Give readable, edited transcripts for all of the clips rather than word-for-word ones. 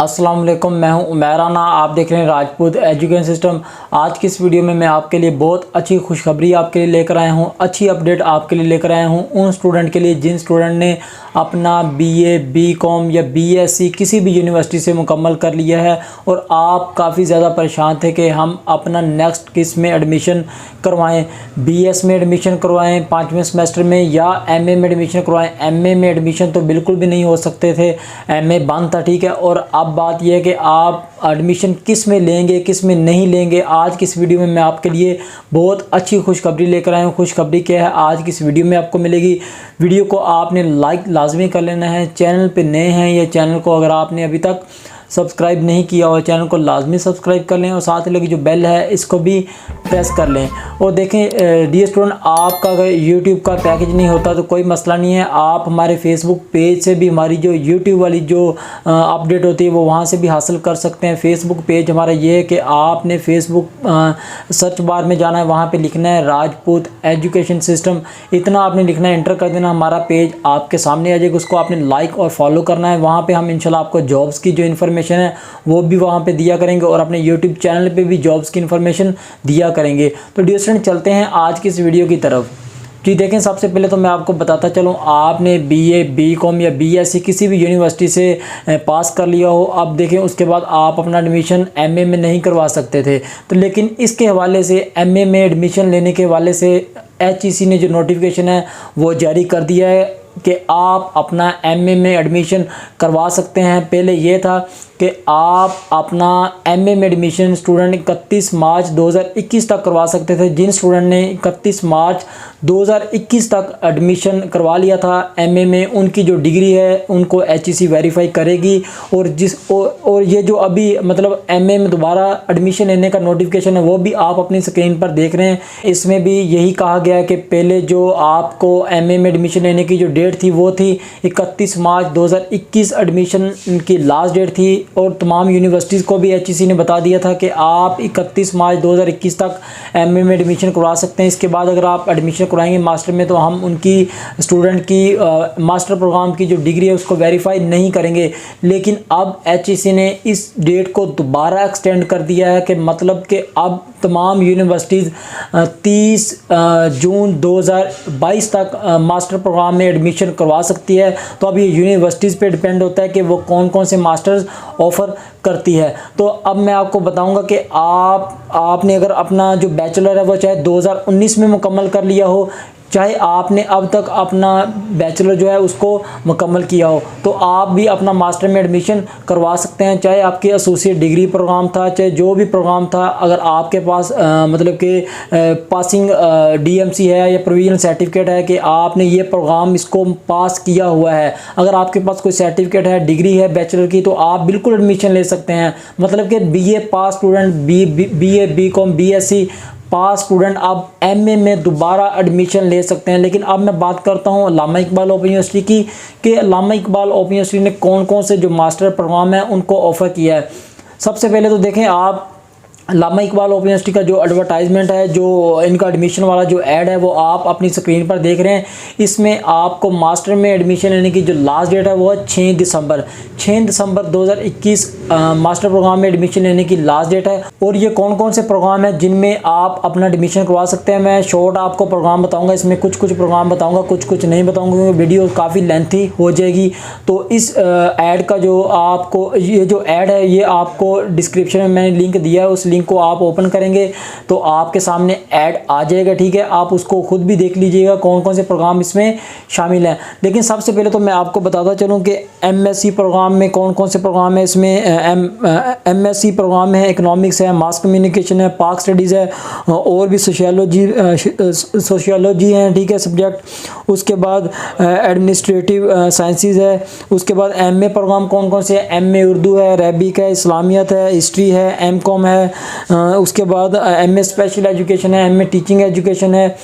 अस्सलाम वालेकुम, मैं हूं उमैर राना। आप देख रहे हैं राजपूत एजुकेशन सिस्टम। आज की इस वीडियो में मैं आपके लिए बहुत अच्छी खुशखबरी आपके लिए लेकर आया हूं, अच्छी अपडेट आपके लिए लेकर आया हूं उन स्टूडेंट के लिए जिन स्टूडेंट ने अपना बीए, बीकॉम या बीएससी किसी भी यूनिवर्सिटी से मुकम्मल कर लिया है और आप काफ़ी ज़्यादा परेशान थे कि हम अपना नेक्स्ट किस में एडमिशन करवाएं, बीएस में एडमिशन करवाएं 5वें सेमेस्टर में या एमए में एडमिशन करवाएं। एमए में एडमिशन तो बिल्कुल भी नहीं हो सकते थे, एमए बंद था, ठीक है। और अब बात यह है कि आप एडमिशन किस में लेंगे, किस में नहीं लेंगे। आज की इस वीडियो में मैं आपके लिए बहुत अच्छी खुशखबरी लेकर आया हूँ। खुशखबरी क्या है आज की इस वीडियो में आपको मिलेगी। वीडियो को आपने लाइक लाजमी कर लेना है। चैनल पे नए हैं या चैनल को अगर आपने अभी तक सब्सक्राइब नहीं किया हो, चैनल को लाजमी सब्सक्राइब कर लें और साथ ही लगी जो बेल है इसको भी प्रेस कर लें। और देखें डियर स्टूडेंट, आपका अगर यूट्यूब का पैकेज नहीं होता तो कोई मसला नहीं है, आप हमारे फेसबुक पेज से भी हमारी जो यूट्यूब वाली जो अपडेट होती है वो वहाँ से भी हासिल कर सकते हैं। फेसबुक पेज हमारा ये है कि आपने फेसबुक सर्च बार में जाना है, वहाँ पर लिखना है राजपूत एजुकेशन सिस्टम, इतना आपने लिखना है, एंटर कर देना, हमारा पेज आपके सामने आ जाएगा। उसको आपने लाइक और फॉलो करना है। वहाँ पर हम इंशाल्लाह आपको जॉब्स की जो इन्फॉर्मेशन है वो भी वहाँ पे दिया करेंगे और अपने YouTube चैनल पे भी जॉब्स की इन्फॉर्मेशन दिया करेंगे। तो डियर स्टूडेंट, चलते हैं आज की इस वीडियो की तरफ। जी देखें, सबसे पहले तो मैं आपको बताता चलूँ, आपने बीए, बीकॉम या बीएससी किसी भी यूनिवर्सिटी से पास कर लिया हो, अब देखें उसके बाद आप अपना एडमिशन एमए में नहीं करवा सकते थे। तो लेकिन इसके हवाले से एमए में एडमिशन लेने के हवाले से HEC ने जो नोटिफिकेशन है वो जारी कर दिया है कि आप अपना एमए में एडमिशन करवा सकते हैं। पहले ये था कि आप अपना एमए में एडमिशन स्टूडेंट 31 मार्च 2021 तक करवा सकते थे। जिन स्टूडेंट ने 31 मार्च 2021 तक एडमिशन करवा लिया था एमए में, उनकी जो डिग्री है उनको HEC वेरीफाई करेगी। और ये जो अभी मतलब एमए में दोबारा एडमिशन लेने का नोटिफिकेशन है वो भी आप अपनी स्क्रीन पर देख रहे हैं। इसमें भी यही कहा गया है कि पहले जो आपको एमए में एडमिशन लेने की जो डेट थी वो थी 31 मार्च 2021, एडमिशन की लास्ट डेट थी। और तमाम यूनिवर्सिटीज़ को भी HEC ने बता दिया था कि आप 31 मार्च 2021 तक एमए में एडमिशन करवा सकते हैं। इसके बाद अगर आप एडमिशन कराएंगे मास्टर में तो हम उनकी स्टूडेंट की मास्टर प्रोग्राम की जो डिग्री है उसको वेरीफाई नहीं करेंगे। लेकिन अब HEC ने इस डेट को दोबारा एक्सटेंड कर दिया है कि मतलब कि अब तमाम यूनिवर्सिटीज़ 30 जून 2022 तक मास्टर प्रोग्राम में एडमिशन करवा सकती है। तो अब ये यूनिवर्सिटीज़ पे डिपेंड होता है कि वो कौन कौन से मास्टर्स ऑफ़र करती है। तो अब मैं आपको बताऊंगा कि आपने अगर अपना जो बैचलर है वो चाहे 2019 में मुकम्मल कर लिया हो, चाहे आपने अब तक अपना बैचलर जो है उसको मुकम्मल किया हो, तो आप भी अपना मास्टर में एडमिशन करवा सकते हैं। चाहे आपकी एसोसिएट डिग्री प्रोग्राम था, चाहे जो भी प्रोग्राम था, अगर आपके पास मतलब कि पासिंग DMC है या प्रोविजनल सर्टिफिकेट है कि आपने ये प्रोग्राम इसको पास किया हुआ है, अगर आपके पास कोई सर्टिफिकेट है, डिग्री है बैचलर की, तो आप बिल्कुल एडमिशन ले सकते हैं। मतलब कि BA पास स्टूडेंट, BA, BCom, BSc पास स्टूडेंट अब एमए में दोबारा एडमिशन ले सकते हैं। लेकिन अब मैं बात करता हूँ अल्लामा इकबाल ओपन यूनिवर्सिटी की कि अल्लामा इकबाल ओपन यूनिवर्सिटी ने कौन कौन से जो मास्टर प्रोग्राम है उनको ऑफ़र किया है। सबसे पहले तो देखें, आप अल्लामा इकबाल ओपन यूनिवर्सिटी का जो एडवर्टाइजमेंट है, जो इनका एडमिशन वाला जो ऐड है वो आप अपनी स्क्रीन पर देख रहे हैं। इसमें आपको मास्टर में एडमिशन लेने की जो लास्ट डेट है वो है 6 दिसंबर 2021 मास्टर प्रोग्राम में एडमिशन लेने की लास्ट डेट है। और ये कौन कौन से प्रोग्राम है जिनमें आप अपना एडमिशन करवा सकते हैं, मैं शॉर्ट आपको प्रोग्राम बताऊँगा। इसमें कुछ प्रोग्राम बताऊँगा, कुछ नहीं बताऊँगा क्योंकि वीडियो काफ़ी लेंथी हो जाएगी। तो इस ऐड का जो आपको ये जो ऐड है ये आपको डिस्क्रिप्शन में मैंने लिंक दिया है, उस लिंक को आप ओपन करेंगे तो आपके सामने ऐड आ जाएगा, ठीक है। आप उसको खुद भी देख लीजिएगा कौन कौन से प्रोग्राम इसमें शामिल हैं। लेकिन सबसे पहले तो मैं आपको बताता चलूँ कि MSc प्रोग्राम में कौन कौन से प्रोग्राम है। इसमें MSc प्रोग्राम है, इकोनॉमिक्स है, मास कम्युनिकेशन है, पाक स्टडीज़ है और भी सोशियोलॉजी है, ठीक है, सब्जेक्ट। उसके बाद एडमिनिस्ट्रेटिव साइंसेस है। उसके बाद MA प्रोग्राम कौन कौन से है, MA उर्दू है, अरबिक है, इस्लामियत है, हिस्ट्री है, MCOM है। उसके बाद MA स्पेशल एजुकेशन है, MA टीचिंग एजुकेशन है।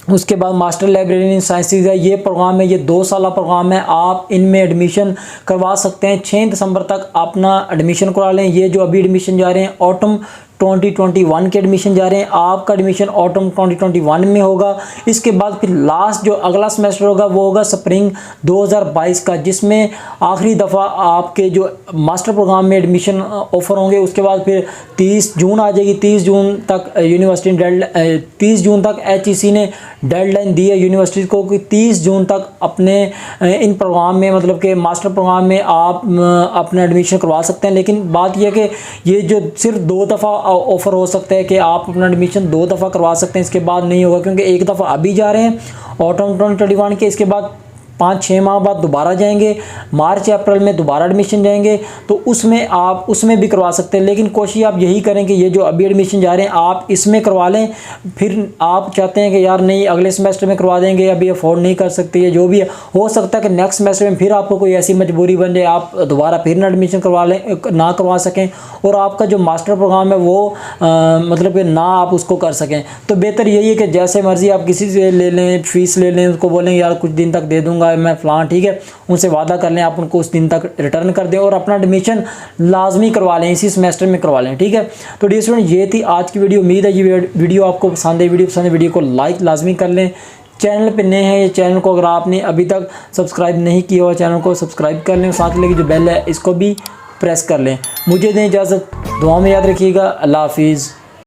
उसके बाद मास्टर लाइब्रेरी साइंसेज है। ये प्रोग्राम है, ये 2 साल प्रोग्राम है, आप इनमें एडमिशन करवा सकते हैं। 6 दिसंबर तक अपना एडमिशन करा लें। ये जो अभी एडमिशन जा रहे हैं ऑटम 2021 के एडमिशन जा रहे हैं, आपका एडमिशन ऑटम 2021 में होगा। इसके बाद फिर लास्ट जो अगला सेमेस्टर होगा वो होगा स्प्रिंग 2022 का, जिसमें आखिरी दफ़ा आपके जो मास्टर प्रोग्राम में एडमिशन ऑफ़र होंगे। उसके बाद फिर 30 जून आ जाएगी। 30 जून तक यूनिवर्सिटी 30 जून तक HEC ने डेडलाइन दी है यूनिवर्सिटी को कि 30 जून तक अपने इन प्रोग्राम में, मतलब कि मास्टर प्रोग्राम में आप अपना एडमिशन करवा सकते हैं। लेकिन बात यह है कि ये जो सिर्फ 2 दफ़ा ऑफ़र हो सकता है कि आप अपना एडमिशन 2 दफ़ा करवा सकते हैं, इसके बाद नहीं होगा, क्योंकि एक दफ़ा अभी जा रहे हैं ऑटम 2021 के, इसके बाद 5-6 माह बाद दोबारा जाएंगे, मार्च अप्रैल में दोबारा एडमिशन जाएंगे, तो उसमें आप उसमें भी करवा सकते हैं। लेकिन कोशिश आप यही करें कि ये जो अभी एडमिशन जा रहे हैं आप इसमें करवा लें। फिर आप चाहते हैं कि यार नहीं अगले सेमेस्टर में करवा देंगे, अभी अफोर्ड नहीं कर सकते, ये जो भी है, हो सकता है कि नेक्स्ट सेमेस्टर में फिर आपको कोई ऐसी मजबूरी बन जाए आप दोबारा फिर ना एडमिशन करवा लें, ना करवा सकें, और आपका जो मास्टर प्रोग्राम है वो मतलब कि ना आप उसको कर सकें। तो बेहतर यही है कि जैसे मर्ज़ी आप किसी से ले लें, फ़ीस ले लें, उसको बोलें यार कुछ दिन तक दे दूँगा मैं फ़लाँ, ठीक है, उनसे वादा कर लें, आप उनको उस दिन तक रिटर्न कर दें और अपना एडमिशन लाजमी करवा लें, इसी सेमेस्टर में करवा लें, ठीक है। तो डियर स्टूडेंट, ये थी आज की वीडियो। उम्मीद है ये वीडियो आपको पसंद है। वीडियो को लाइक लाजमी कर लें। चैनल पे नए हैं, ये चैनल को अगर आपने अभी तक सब्सक्राइब नहीं किया हुआ, चैनल को सब्सक्राइब कर लें, साथ लगी जो बेल है इसको भी प्रेस कर लें। मुझे दें इजाज़त, दुआ में याद रखिएगा। अल्लाह हाफिज़।